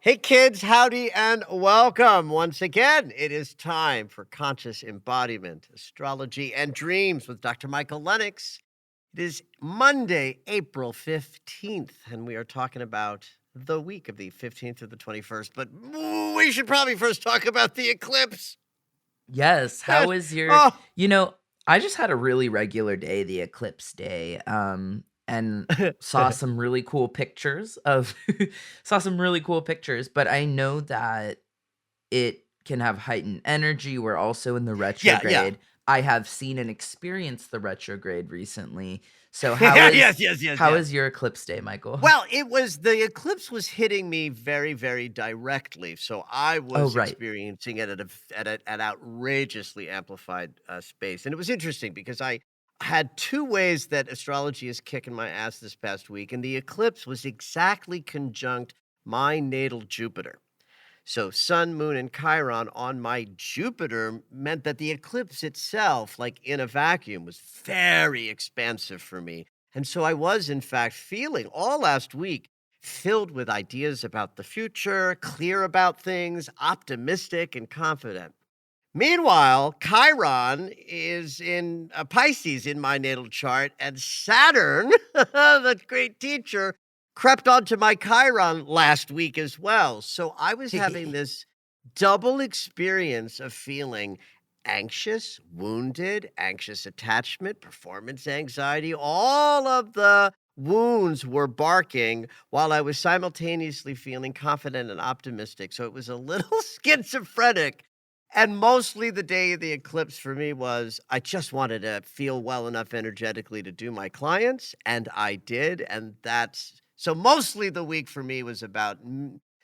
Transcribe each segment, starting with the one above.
Hey kids, howdy and welcome. Once again, it is time for Conscious Embodiment, Astrology and Dreams with Dr. Michael Lennox. It is Monday, April 15th, and we are talking about the week of the 15th to the 21st. But we should probably first talk about the eclipse. Yes, how is your Oh, I just had a really regular day, the eclipse day, and saw some really cool pictures of saw some really cool pictures, but I know that it can have heightened energy. We're also in the yeah. retrograde. I have seen and experienced the retrograde recently. So how Yes. is your eclipse day, Michael? Well, the eclipse was hitting me very, very directly, so I Oh, was right. experiencing it at an outrageously amplified space, and it was interesting because I had two ways that astrology is kicking my ass this past week, and the eclipse was exactly conjunct my natal Jupiter. So Sun, Moon, and Chiron on my Jupiter meant that the eclipse itself, like in a vacuum, was very expansive for me. And so I was, in fact, feeling all last week filled with ideas about the future, clear about things, optimistic and confident. Meanwhile, Chiron is in Pisces in my natal chart, and Saturn, the great teacher, crept onto my Chiron last week as well. So I was having this double experience of feeling anxious, wounded, anxious attachment, performance anxiety. All of the wounds were barking while I was simultaneously feeling confident and optimistic. So it was a little schizophrenic, and mostly the day of the eclipse for me was I just wanted to feel well enough energetically to do my clients, and I did. And that's so mostly the week for me was about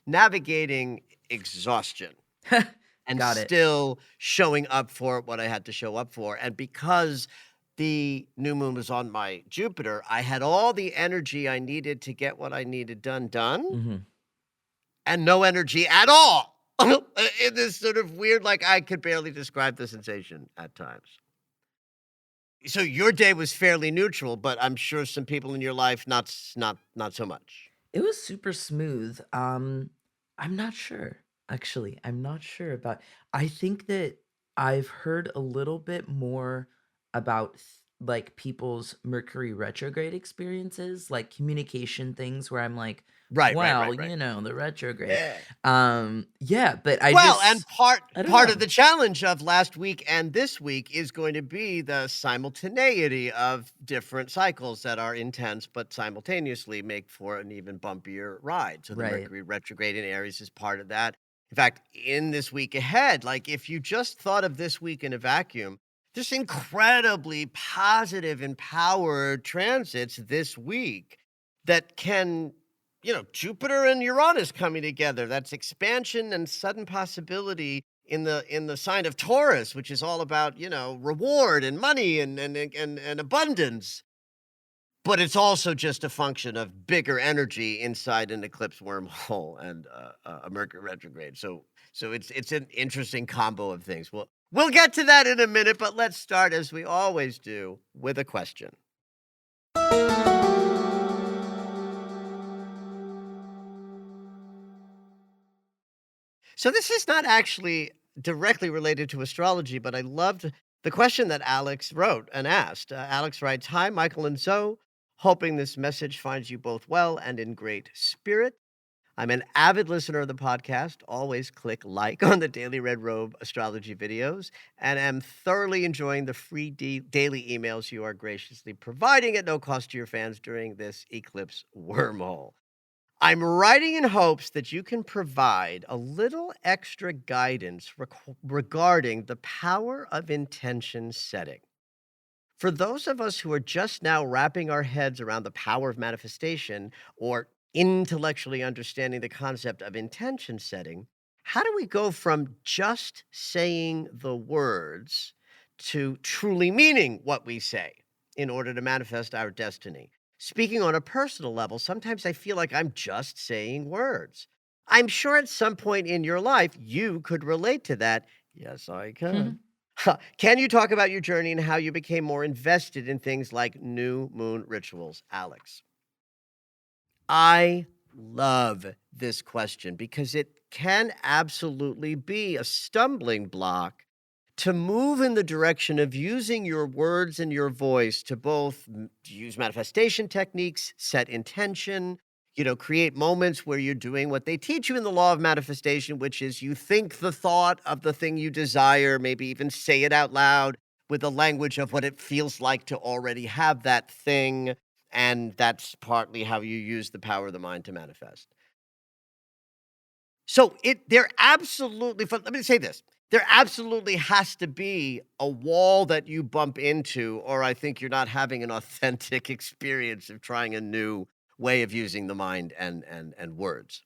navigating exhaustion and Got it. still showing up for what I had to show up for. And because the new moon was on my Jupiter, I had all the energy I needed to get what I needed done, Mhm. and no energy at all. In this sort of weird, like, I could barely describe the sensation at times. So your day was fairly neutral, but I'm sure some people in your life not so much. It was super smooth. I'm not sure, actually. I'm not sure about I think that I've heard a little bit more about like people's Mercury retrograde experiences, like communication things where I'm like, well, Right. the retrograde. Yeah. Yeah, but Well, and I don't part of know. the challenge of last week and this week is going to be the simultaneity of different cycles that are intense, but simultaneously make for an even bumpier ride. So the Right. Mercury retrograde in Aries is part of that. In fact, in this week ahead, like if you just thought of this week in a vacuum, there's incredibly positive, empowered transits this week that can, Jupiter and Uranus coming together. That's expansion and sudden possibility in the sign of Taurus, which is all about, reward and money and abundance. But it's also just a function of bigger energy inside an eclipse wormhole and a Mercury retrograde. So it's an interesting combo of things. We'll get to that in a minute, but let's start as we always do with a question. So this is not actually directly related to astrology, but I loved the question that Alex wrote and asked. Alex writes, "Hi, Michael and Zoe. Hoping this message finds you both well and in great spirit. I'm an avid listener of the podcast, always click like on the Daily Red Robe astrology videos, and am thoroughly enjoying the free daily emails you are graciously providing at no cost to your fans during this eclipse wormhole. I'm writing in hopes that you can provide a little extra guidance regarding the power of intention setting. For those of us who are just now wrapping our heads around the power of manifestation or intellectually understanding the concept of intention setting, how do we go from just saying the words to truly meaning what we say in order to manifest our destiny? Speaking on a personal level, sometimes I feel like I'm just saying words. I'm sure at some point in your life you could relate to that. Yes, I can. Can you talk about your journey and how you became more invested in things like new moon rituals, Alex? I love this question because it can absolutely be a stumbling block to move in the direction of using your words and your voice to both use manifestation techniques, set intention, create moments where you're doing what they teach you in the law of manifestation, which is you think the thought of the thing you desire, maybe even say it out loud with the language of what it feels like to already have that thing. And that's partly how you use the power of the mind to manifest. So there absolutely, let me say this. There absolutely has to be a wall that you bump into, or I think you're not having an authentic experience of trying a new way of using the mind and words.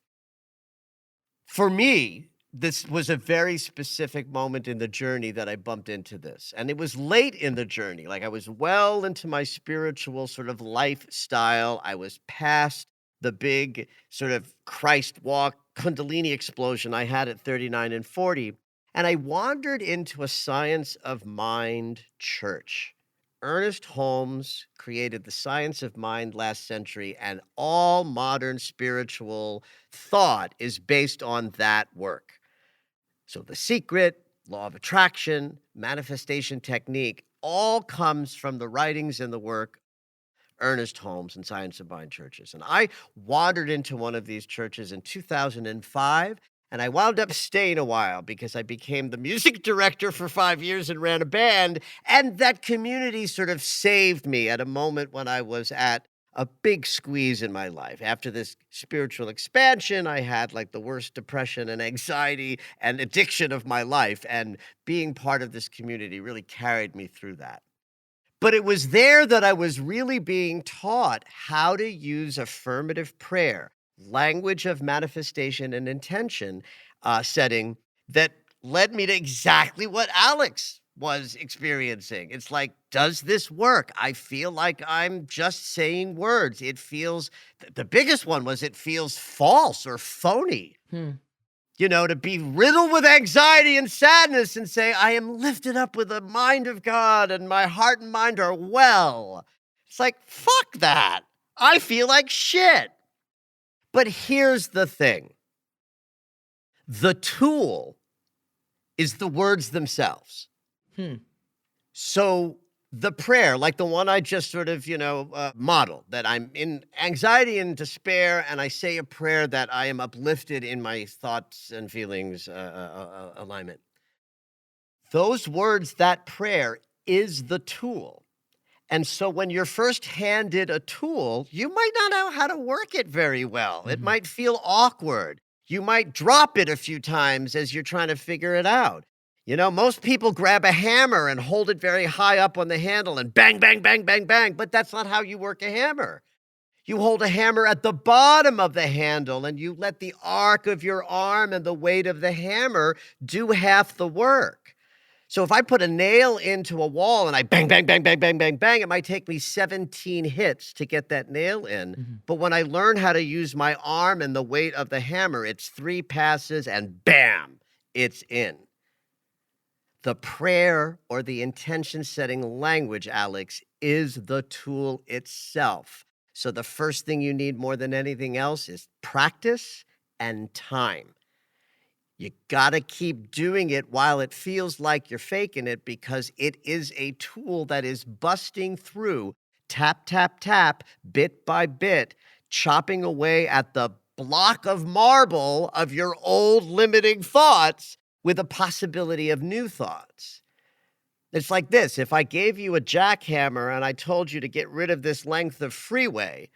For me, this was a very specific moment in the journey that I bumped into this. And it was late in the journey. Like I was well into my spiritual sort of lifestyle. I was past the big sort of Christ walk Kundalini explosion I had at 39 and 40. And I wandered into a science of mind church. Ernest Holmes created the science of mind last century, and all modern spiritual thought is based on that work. So The Secret, Law of Attraction, manifestation technique all comes from the writings and the work Ernest Holmes and Science of Mind churches. And I wandered into one of these churches in 2005, and I wound up staying a while because I became the music director for 5 years and ran a band. And that community sort of saved me at a moment when I was at a big squeeze in my life. After this spiritual expansion, I had like the worst depression and anxiety and addiction of my life. And being part of this community really carried me through that. But it was there that I was really being taught how to use affirmative prayer, language of manifestation and intention setting that led me to exactly what Alex was experiencing. It's like, does this work? I feel like I'm just saying words. It feels, the biggest one was it feels false or phony. To be riddled with anxiety and sadness and say, I am lifted up with the mind of God and my heart and mind are well. It's like, fuck that. I feel like shit. But here's the thing. The tool is the words themselves. So the prayer, like the one I just sort of, modeled, that I'm in anxiety and despair, and I say a prayer that I am uplifted in my thoughts and feelings alignment. Those words, that prayer is the tool. And so when you're first handed a tool, you might not know how to work it very well. It might feel awkward. You might drop it a few times as you're trying to figure it out. Most people grab a hammer and hold it very high up on the handle and bang, bang, bang, bang, bang. But that's not how you work a hammer. You hold a hammer at the bottom of the handle and you let the arc of your arm and the weight of the hammer do half the work. So if I put a nail into a wall and I bang, bang, bang, bang, bang, bang, bang, it might take me 17 hits to get that nail in. But when I learn how to use my arm and the weight of the hammer, it's 3 passes and bam, it's in. The prayer or the intention setting language, Alex, is the tool itself. So the first thing you need more than anything else is practice and time. You got to keep doing it while it feels like you're faking it because it is a tool that is busting through, tap, tap, tap, bit by bit, chopping away at the block of marble of your old limiting thoughts with a possibility of new thoughts. It's like this. If I gave you a jackhammer and I told you to get rid of this length of freeway,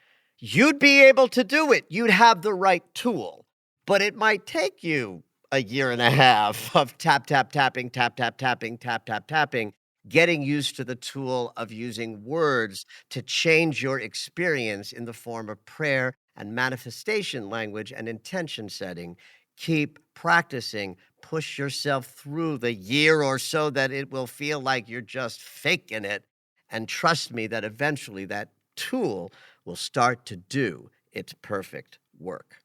you'd be able to do it. You'd have the right tool, but it might take you a year and a half of tap, tap, tapping, tap, tap, tapping, tap, tap, tapping, getting used to the tool of using words to change your experience in the form of prayer and manifestation language and intention setting. Keep practicing. Push yourself through the year or so that it will feel like you're just faking it. And trust me that eventually that tool will start to do its perfect work.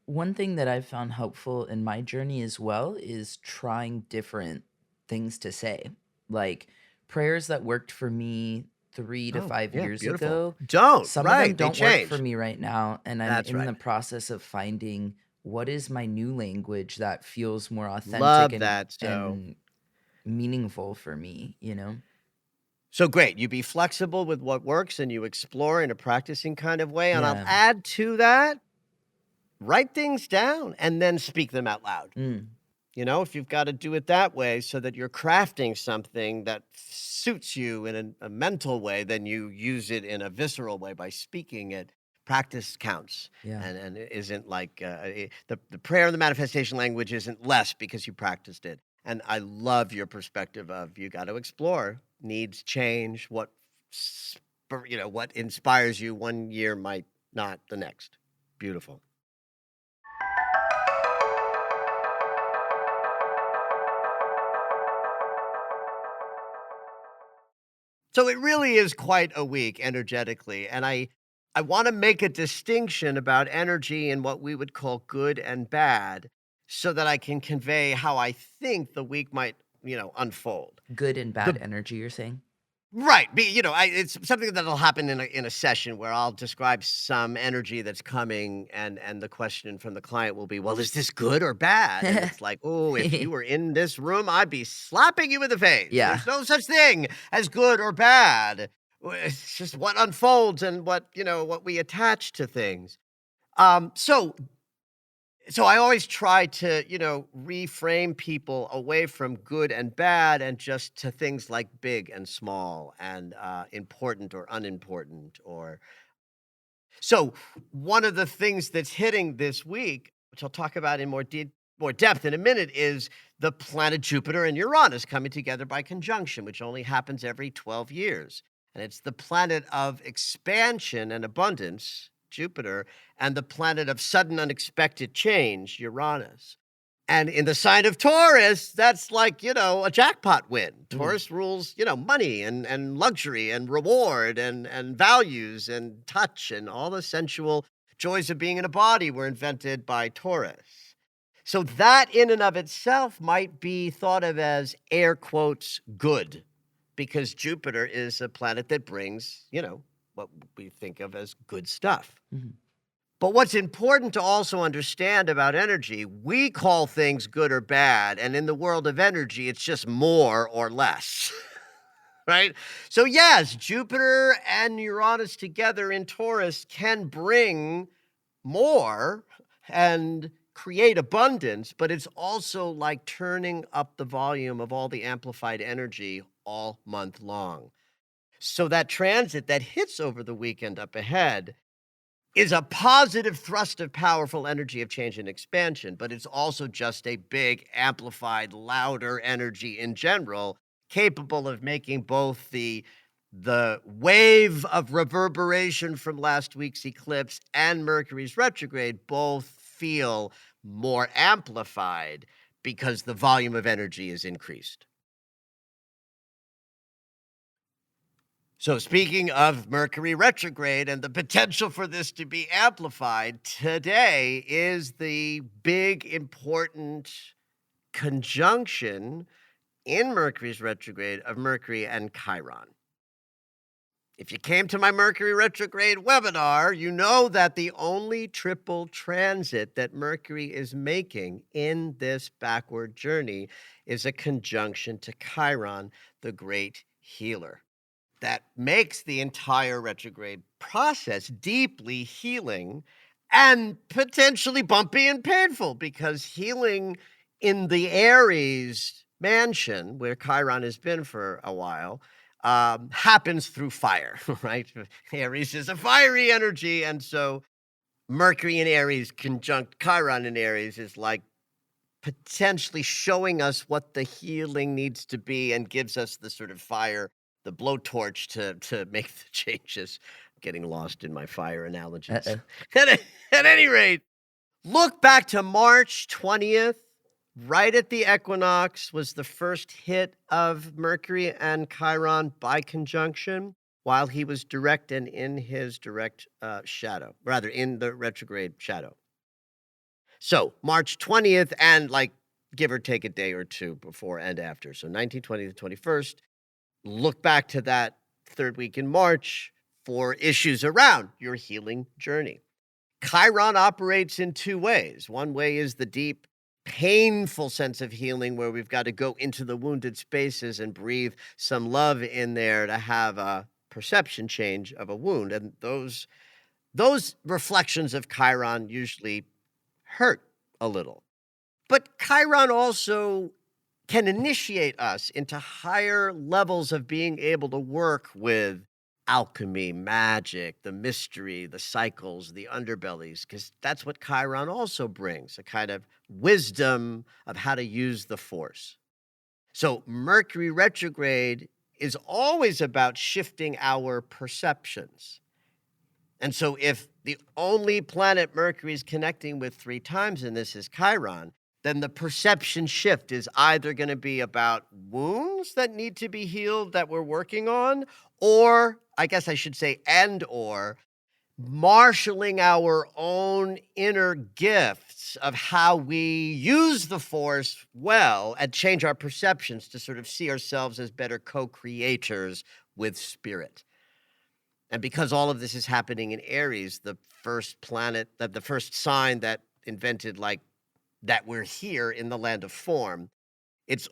One thing that I've found helpful in my journey as well is trying different things to say. Like prayers that worked for me 3 to Oh, 5 yeah, years beautiful. ago, Don't, some of them right, they don't work for change. me right now, and I'm That's in right. the process of finding what is my new language that feels more authentic Love and that, so and meaningful for me, you know? so great, you be flexible with what works and you explore in a practicing kind of way, and I'll Yeah. add to that, write things down and then speak them out loud. Mm. You know, if you've got to do it that way so that you're crafting something that suits you in a mental way, then you use it in a visceral way by speaking it. Practice counts, Yeah. and it isn't like the prayer and the manifestation language isn't less because you practiced it. And I love your perspective of you got to explore needs change. What inspires you one year might not the next. Beautiful. So it really is quite a week energetically, and I wanna make a distinction about energy and what we would call good and bad so that I can convey how I think the week might, unfold. Good and bad The energy, you're saying? Right, it's something that'll happen in a session where I'll describe some energy that's coming, and the question from the client will be, "Well, is this good or bad?" And it's like, "Oh, if you were in this room, I'd be slapping you in the face. Yeah. There's no such thing as good or bad. It's just what unfolds and what we attach to things." So I always try to, reframe people away from good and bad and just to things like big and small and important or unimportant. Or so one of the things that's hitting this week, which I'll talk about in more depth in a minute, is the planet Jupiter and Uranus coming together by conjunction, which only happens every 12 years. And it's the planet of expansion and abundance, Jupiter, and the planet of sudden unexpected change, Uranus. And in the sign of Taurus, that's like, a jackpot win. Mm. Taurus rules, money and luxury and reward and values and touch and all the sensual joys of being in a body were invented by Taurus. So that in and of itself might be thought of as air quotes good because Jupiter is a planet that brings, what we think of as good stuff. Mhm. But what's important to also understand about energy, we call things good or bad, and in the world of energy, it's just more or less, right? So, yes, Jupiter and Uranus together in Taurus can bring more and create abundance, but it's also like turning up the volume of all the amplified energy all month long. So, that transit that hits over the weekend up ahead is a positive thrust of powerful energy of change and expansion, but it's also just a big, amplified, louder energy in general, capable of making both the wave of reverberation from last week's eclipse and Mercury's retrograde both feel more amplified because the volume of energy is increased. So, speaking of Mercury retrograde and the potential for this to be amplified, today is the big, important conjunction in Mercury's retrograde of Mercury and Chiron. If you came to my Mercury retrograde webinar, you know that the only triple transit that Mercury is making in this backward journey is a conjunction to Chiron, the great healer. That makes the entire retrograde process deeply healing and potentially bumpy and painful because healing in the Aries mansion, where Chiron has been for a while, happens through fire, right? Aries is a fiery energy. And so Mercury in Aries conjunct Chiron in Aries is like potentially showing us what the healing needs to be and gives us the sort of fire, the blowtorch to make the changes. Getting lost in my fire analogies. Uh-oh. At any rate, look back to March 20th, right at the equinox was the first hit of Mercury and Chiron by conjunction while he was direct and in his direct shadow, rather in the retrograde shadow. So March 20th and like give or take a day or two before and after. So 1920 to 21st, look back to that third week in March for issues around your healing journey. Chiron operates in two ways. One way is the deep, painful sense of healing where we've got to go into the wounded spaces and breathe some love in there to have a perception change of a wound. And those reflections of Chiron usually hurt a little. But Chiron also can initiate us into higher levels of being able to work with alchemy, magic, the mystery, the cycles, the underbellies, because that's what Chiron also brings, a kind of wisdom of how to use the force. So Mercury retrograde is always about shifting our perceptions. And so if the only planet Mercury is connecting with 3 times, and this is Chiron, then the perception shift is either going to be about wounds that need to be healed that we're working on, or I guess I should say, and or marshaling our own inner gifts of how we use the force well and change our perceptions to sort of see ourselves as better co-creators with spirit. And because all of this is happening in Aries, the first planet, the first sign that invented like that we're here in the land of form, it's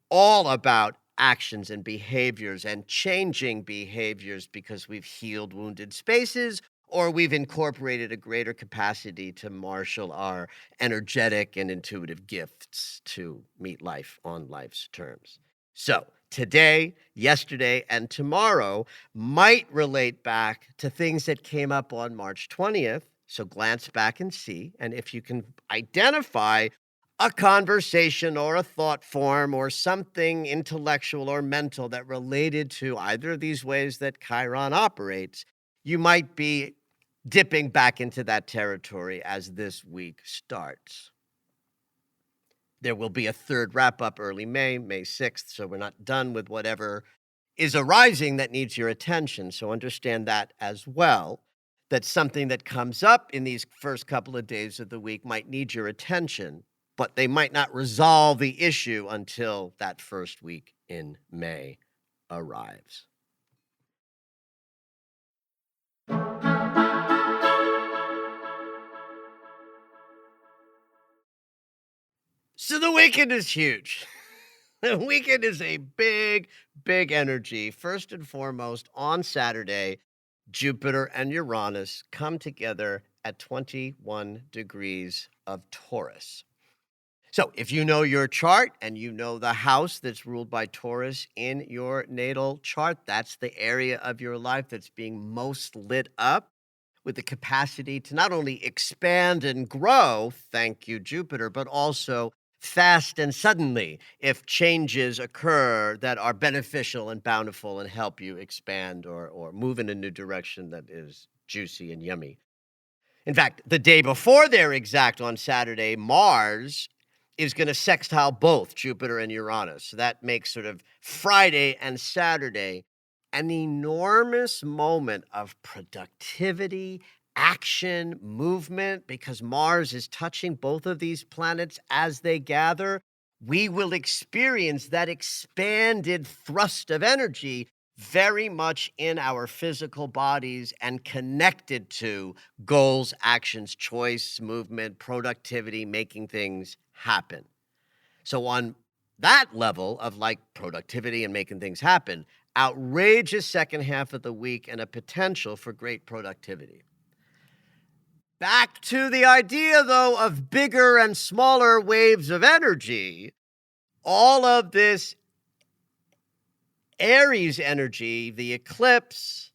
all about actions and behaviors and changing behaviors because we've healed wounded spaces or we've incorporated a greater capacity to marshal our energetic and intuitive gifts to meet life on life's terms. So today, yesterday, and tomorrow might relate back to things that came up on March 20th. So glance back and see. And if you can identify a conversation or a thought form or something intellectual or mental that related to either of these ways that Chiron operates, you might be dipping back into that territory as this week starts. There will be a third wrap-up early May 6th, so we're not done with whatever is arising that needs your attention. So understand that as well, that something that comes up in these first couple of days of the week might need your attention, but they might not resolve the issue until that first week in May arrives. So the weekend is huge. The weekend is a big, big energy. First and foremost, on Saturday, Jupiter and Uranus come together at 21 degrees of Taurus. So if you know your chart and you know the house that's ruled by Taurus in your natal chart, that's the area of your life that's being most lit up with the capacity to not only expand and grow, thank you, Jupiter, but also fast and suddenly if changes occur that are beneficial and bountiful and help you expand or move in a new direction that is juicy and yummy. In fact, the day before their exact on Saturday, Mars is going to sextile both Jupiter and Uranus. So that makes sort of Friday and Saturday an enormous moment of productivity, action, movement, because Mars is touching both of these planets as they gather. We will experience that expanded thrust of energy very much in our physical bodies and connected to goals, actions, choice, movement, productivity, making things happen. So on that level of like productivity and making things happen, outrageous second half of the week and a potential for great productivity. Back to the idea, though, of bigger and smaller waves of energy. All of this Aries energy, the eclipse,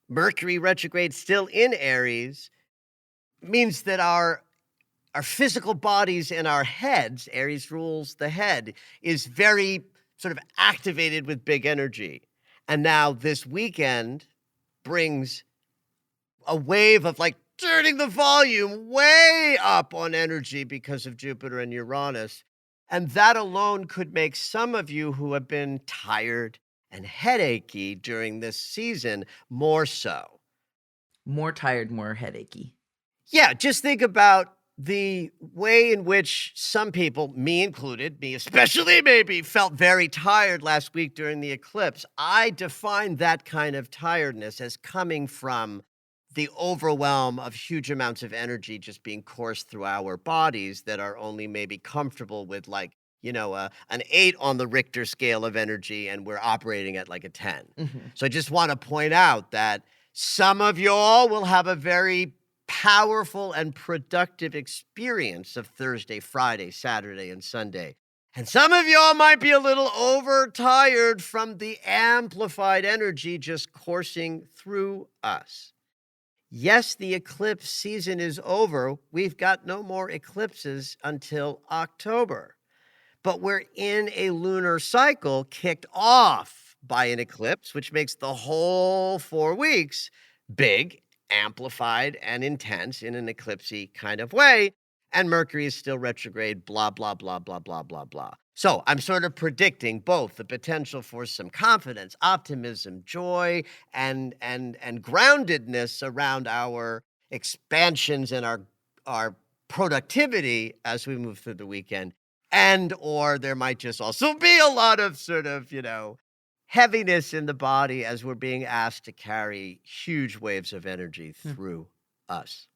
Mercury retrograde still in Aries, means that our physical bodies and our heads, Aries rules the head, is very sort of activated with big energy. And now this weekend brings a wave of like turning the volume way up on energy because of Jupiter and Uranus. And that alone could make some of you who have been tired and headachy during this season more so. More tired, more headachy. Yeah, just think about the way in which some people, me included, me especially maybe, felt very tired last week during the eclipse. I define that kind of tiredness as coming from the overwhelm of huge amounts of energy just being coursed through our bodies that are only maybe comfortable with like, an 8 on the Richter scale of energy, and we're operating at like a 10. Mhm. So I just want to point out that some of y'all will have a very powerful and productive experience of Thursday, Friday, Saturday, and Sunday. And some of y'all might be a little overtired from the amplified energy just coursing through us. Yes, the eclipse season is over. We've got no more eclipses until October. But we're in a lunar cycle kicked off by an eclipse, which makes the whole 4 weeks big, amplified, and intense in an eclipsy kind of way. And Mercury is still retrograde, blah, blah, blah, blah, blah, blah, blah. So I'm sort of predicting both the potential for some confidence, optimism, joy, and groundedness around our expansions and our productivity as we move through the weekend. And or there might just also be a lot of sort of, heaviness in the body as we're being asked to carry huge waves of energy through us.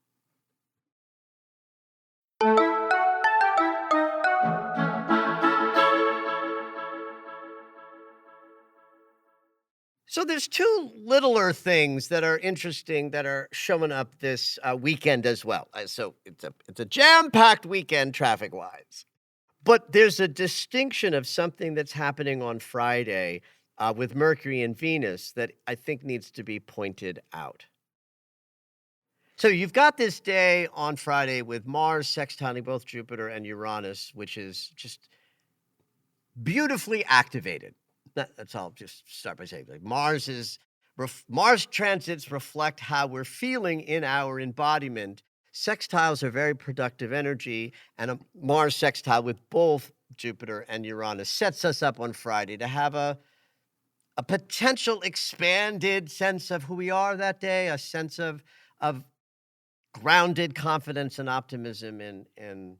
So there's two littler things that are interesting that are showing up this weekend as well. So it's a jam-packed weekend traffic-wise. But there's a distinction of something that's happening on Friday with Mercury and Venus that I think needs to be pointed out. So you've got this day on Friday with Mars sextiling both Jupiter and Uranus, which is just beautifully activated. That's all. Just start by saying, like, Mars transits reflect how we're feeling in our embodiment. Sextiles are very productive energy, and a Mars sextile with both Jupiter and Uranus sets us up on Friday to have a potential expanded sense of who we are that day, a sense of grounded confidence and optimism in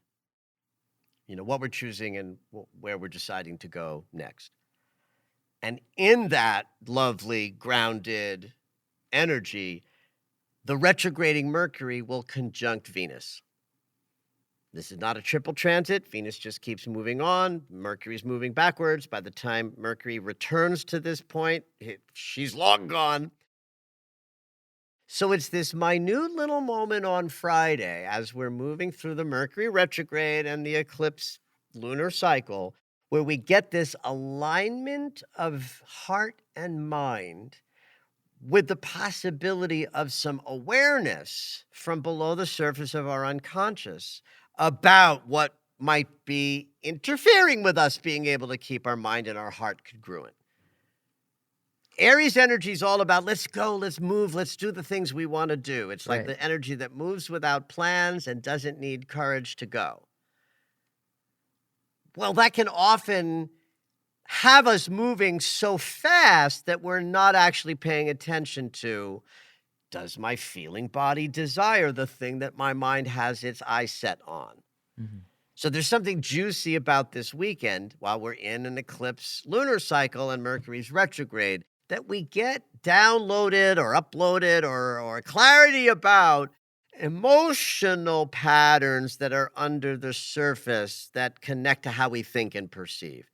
what we're choosing and where we're deciding to go next. And in that lovely grounded energy, the retrograding Mercury will conjunct Venus. This is not a triple transit. Venus just keeps moving on. Mercury's moving backwards. By the time Mercury returns to this point, she's long gone. So it's this minute little moment on Friday as we're moving through the Mercury retrograde and the eclipse lunar cycle where we get this alignment of heart and mind with the possibility of some awareness from below the surface of our unconscious about what might be interfering with us being able to keep our mind and our heart congruent. Aries energy is all about let's go, let's move, let's do the things we want to do. It's like the energy that moves without plans and doesn't need courage to go. Well, that can often have us moving so fast that we're not actually paying attention to, does my feeling body desire the thing that my mind has its eyes set on? Mm-hmm. So there's something juicy about this weekend while we're in an eclipse lunar cycle and Mercury's retrograde that we get downloaded or uploaded or clarity about emotional patterns that are under the surface that connect to how we think and perceive.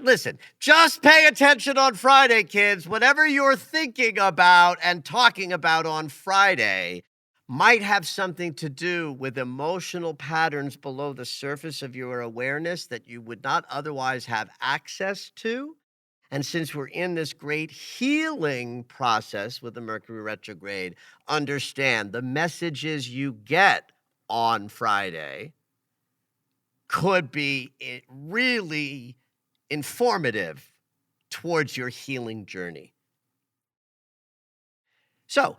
Listen, just pay attention on Friday, kids. Whatever you're thinking about and talking about on Friday might have something to do with emotional patterns below the surface of your awareness that you would not otherwise have access to. And since we're in this great healing process with the Mercury retrograde, understand the messages you get on Friday could be really informative towards your healing journey. So,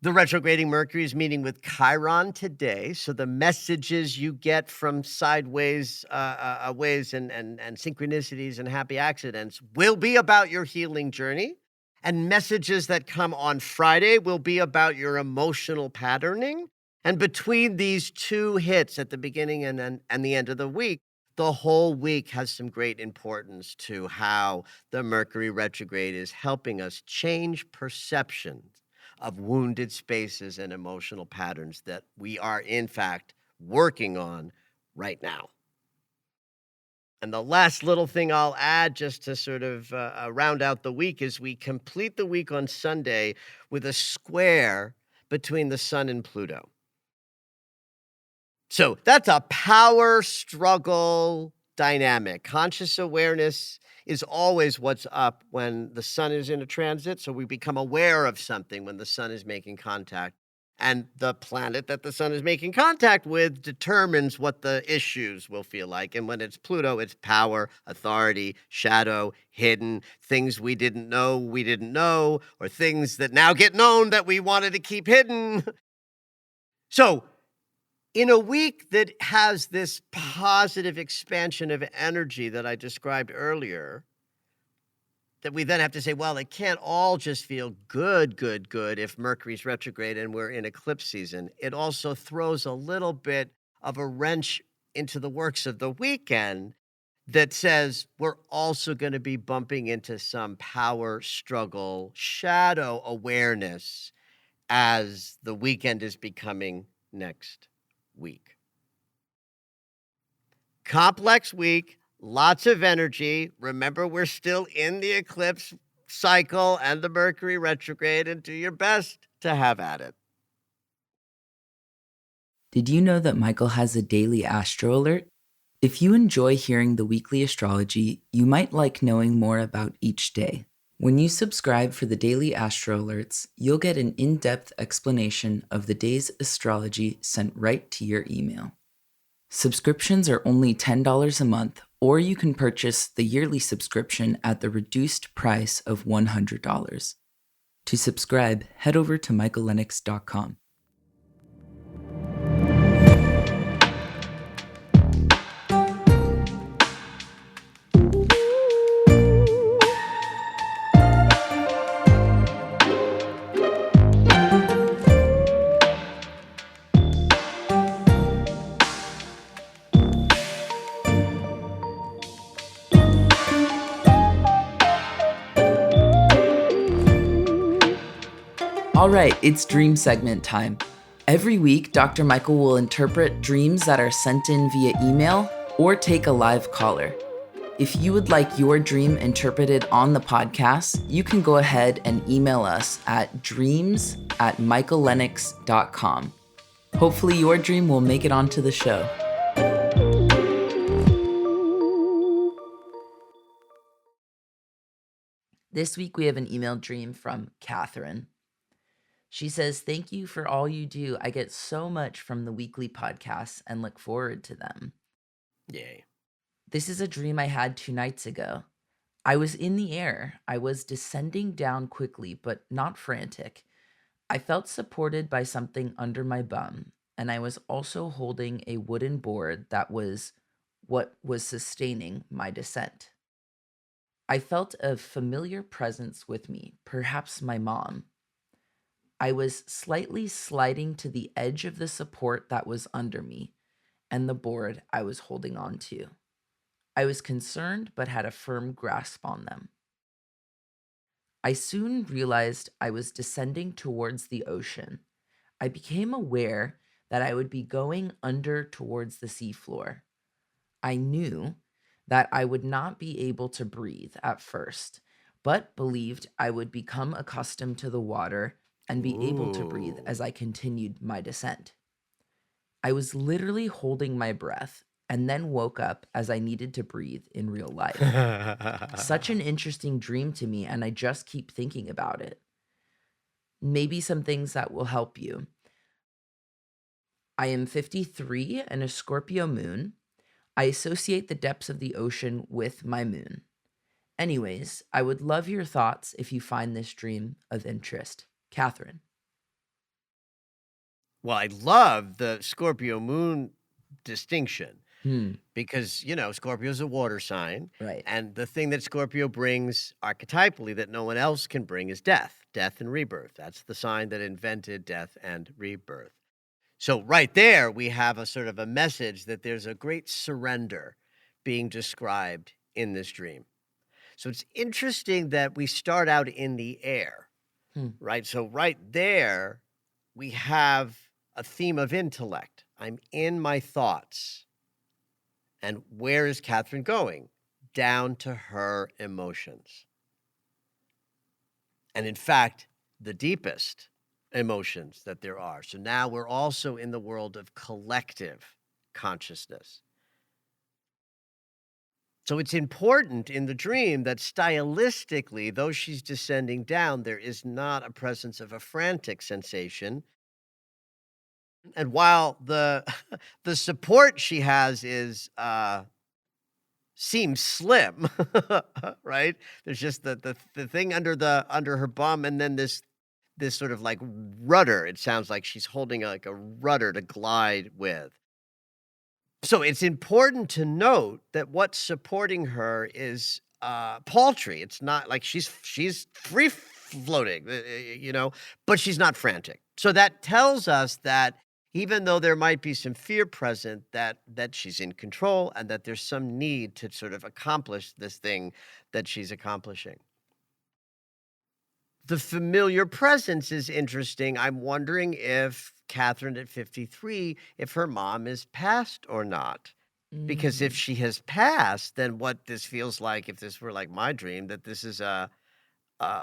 the retrograding Mercury is meeting with Chiron today, so the messages you get from sideways ways and synchronicities and happy accidents will be about your healing journey, and messages that come on Friday will be about your emotional patterning. And between these two hits at the beginning and the end of the week, the whole week has some great importance to how the Mercury retrograde is helping us change perceptions of wounded spaces and emotional patterns that we are, in fact, working on right now. And the last little thing I'll add, just to sort of round out the week, is we complete the week on Sunday with a square between the Sun and Pluto. So that's a power struggle dynamic. Conscious awareness is always what's up when the sun is in a transit. So we become aware of something when the sun is making contact. And the planet that the sun is making contact with determines what the issues will feel like. And when it's Pluto, it's power, authority, shadow, hidden, things we didn't know, or things that now get known that we wanted to keep hidden. So, in a week that has this positive expansion of energy that I described earlier, that we then have to say, well, it can't all just feel good if Mercury's retrograde and we're in eclipse season. It also throws a little bit of a wrench into the works of the weekend that says we're also going to be bumping into some power struggle, shadow awareness as the weekend is becoming next week. Complex week, lots of energy. Remember, we're still in the eclipse cycle and the Mercury retrograde, and do your best to have at it. Did you know that Michael has a daily astro alert? If you enjoy hearing the weekly astrology, you might like knowing more about each day. When you subscribe for the daily astro alerts, you'll get an in-depth explanation of the day's astrology sent right to your email. Subscriptions are only $10 a month, or you can purchase the yearly subscription at the reduced price of $100. To subscribe, head over to michaellennox.com. All right, it's dream segment time. Every week, Dr. Michael will interpret dreams that are sent in via email or take a live caller. If you would like your dream interpreted on the podcast, you can go ahead and email us at dreams@michaellennox.com. Hopefully your dream will make it onto the show. This week we have an email dream from Catherine. She says, "Thank you for all you do. I get so much from the weekly podcasts and look forward to them. Yay. This is a dream I had 2 nights ago. I was in the air. I was descending down quickly, but not frantic. I felt supported by something under my bum, and I was also holding a wooden board that was what was sustaining my descent. I felt a familiar presence with me, perhaps my mom. I was slightly sliding to the edge of the support that was under me and the board I was holding on to. I was concerned but had a firm grasp on them. I soon realized I was descending towards the ocean. I became aware that I would be going under towards the seafloor. I knew that I would not be able to breathe at first, but believed I would become accustomed to the water and be able to breathe Ooh. as I continued my descent. I was literally holding my breath, and then woke up as I needed to breathe in real life. Such an interesting dream to me, and I just keep thinking about it. Maybe some things that will help you. I am 53 and a Scorpio moon. I associate the depths of the ocean with my moon. Anyways, I would love your thoughts if you find this dream of interest. Catherine. Well, I love the Scorpio moon distinction Hmm. because, Scorpio's a water sign. Right. And the thing that Scorpio brings archetypally that no one else can bring is death and rebirth. That's the sign that invented death and rebirth. So right there, we have a sort of a message that there's a great surrender being described in this dream. So it's interesting that we start out in the air, Hmm. right? So right there, we have a theme of intellect. I'm in my thoughts. And where is Catherine going? Down to her emotions. And in fact, the deepest emotions that there are. So now we're also in the world of collective consciousness. So it's important in the dream that stylistically, though she's descending down, there is not a presence of a frantic sensation. And while the the support she has is seems slim, right? There's just the thing under her bum, and then this sort of like rudder. It sounds like she's holding like a rudder to glide with. So it's important to note that what's supporting her is paltry. It's not like she's free floating, but she's not frantic. So that tells us that even though there might be some fear present, that she's in control and that there's some need to sort of accomplish this thing that she's accomplishing. The familiar presence is interesting. I'm wondering if Catherine at 53, if her mom is passed or not. Because if Mm. she has passed, then what this feels like, if this were like my dream, that this is an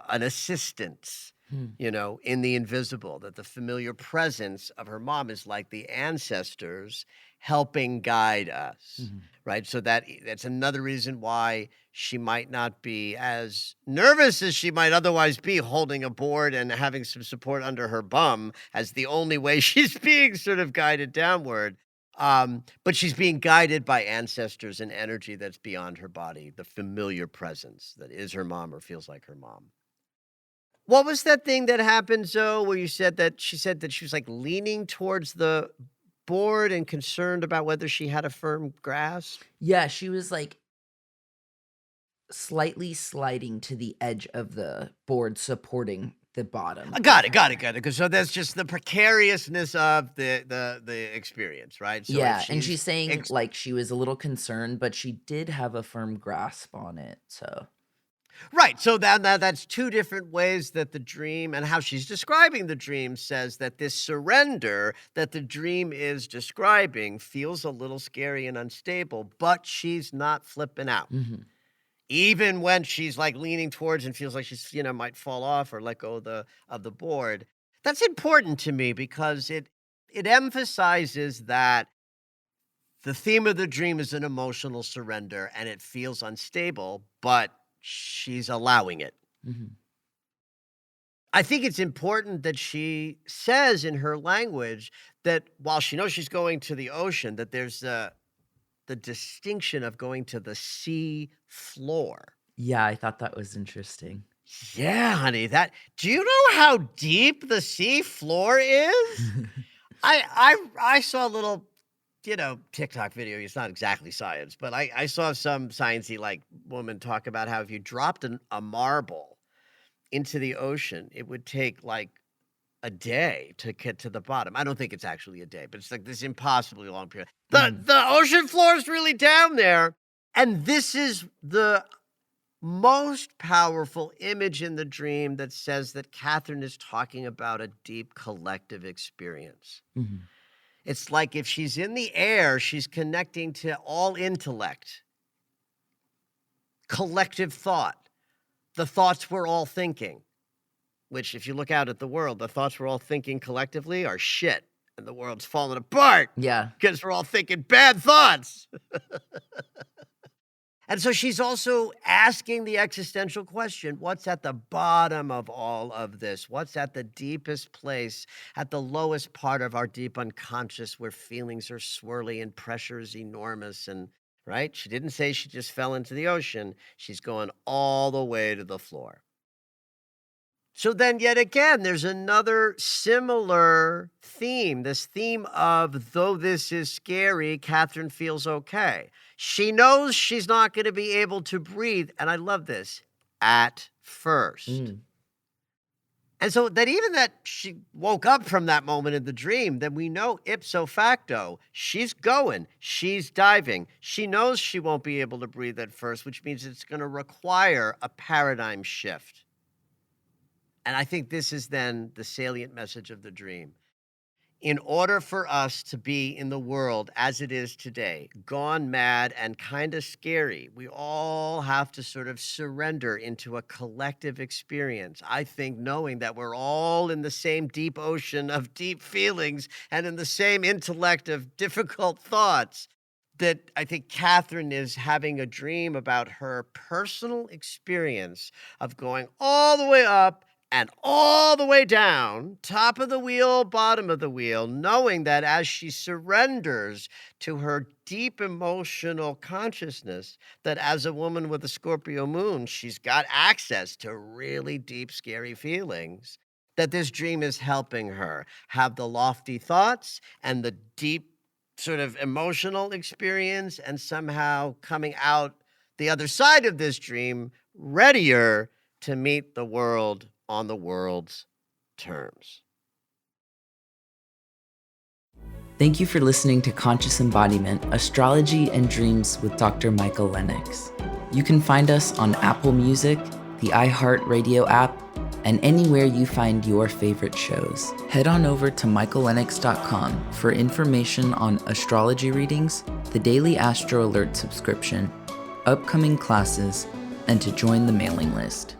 assistance, Hmm. in the invisible, that the familiar presence of her mom is like the ancestors helping guide us, Mhm. right? So that's another reason why she might not be as nervous as she might otherwise be holding a board and having some support under her bum as the only way she's being sort of guided downward. But she's being guided by ancestors and energy that's beyond her body, the familiar presence that is her mom or feels like her mom. What was that thing that happened, Zoe, where she said that she was, like, leaning towards the board and concerned about whether she had a firm grasp? Yeah, she was like slightly sliding to the edge of the board supporting the bottom of Got it, 'cause so that's just the precariousness of the experience, right? So if Yeah, and she's she's saying, ex like, she was a little concerned, but she did have a firm grasp on it, so Right, so that's 2 different ways that the dream and how she's describing the dream says that this surrender that the dream is describing feels a little scary and unstable, but she's not flipping out. Mhm. Even when she's, like, leaning towards and feels like she's, might fall off or let go of the board. That's important to me because it emphasizes that the theme of the dream is an emotional surrender, and it feels unstable, but she's allowing it. Mhm. I think it's important that she says in her language that while she knows she's going to the ocean, that there's the distinction of going to the sea floor. Yeah, I thought that was interesting. Yeah, honey, do you know how deep the sea floor is? I saw a little, TikTok video. It's not exactly science, but I saw some sciencey like woman talk about how if you dropped a marble into the ocean, it would take like a day to get to the bottom. I don't think it's actually a day, but it's like this impossibly long period. The Mhm. the ocean floor is really down there, and this is the most powerful image in the dream that says that Catherine is talking about a deep collective experience. Mhm. It's like if she's in the air, she's connecting to all intellect, collective thought, the thoughts we're all thinking, which, if you look out at the world, the thoughts we're all thinking collectively are shit. and the world's falling apart Yeah. because we're all thinking bad thoughts. And so she's also asking the existential question, what's at the bottom of all of this? What's at the deepest place, at the lowest part of our deep unconscious where feelings are swirly and pressure is enormous and right? She didn't say she just fell into the ocean. She's going all the way to the floor. So then, yet again, there's another similar theme, this theme of though this is scary, Catherine feels okay. She knows she's not going to be able to breathe. And I love this at first. Mm. And so that even that she woke up from that moment in the dream, then we know ipso facto, she's going, she's diving. She knows she won't be able to breathe at first, which means it's going to require a paradigm shift. And I think this is then the salient message of the dream. In order for us to be in the world as it is today, gone mad and kind of scary, we all have to sort of surrender into a collective experience. I think knowing that we're all in the same deep ocean of deep feelings and in the same intellect of difficult thoughts, that I think Catherine is having a dream about her personal experience of going all the way up and all the way down, top of the wheel, bottom of the wheel, knowing that as she surrenders to her deep emotional consciousness, that as a woman with a Scorpio moon, she's got access to really deep, scary feelings, that this dream is helping her have the lofty thoughts and the deep sort of emotional experience and somehow coming out the other side of this dream readier to meet the world on the world's terms. Thank you for listening to Conscious Embodiment, Astrology and Dreams with Dr. Michael Lennox. You can find us on Apple Music, the iHeartRadio app, and anywhere you find your favorite shows. Head on over to michaellennox.com for information on astrology readings, the daily Astro Alert subscription, upcoming classes, and to join the mailing list.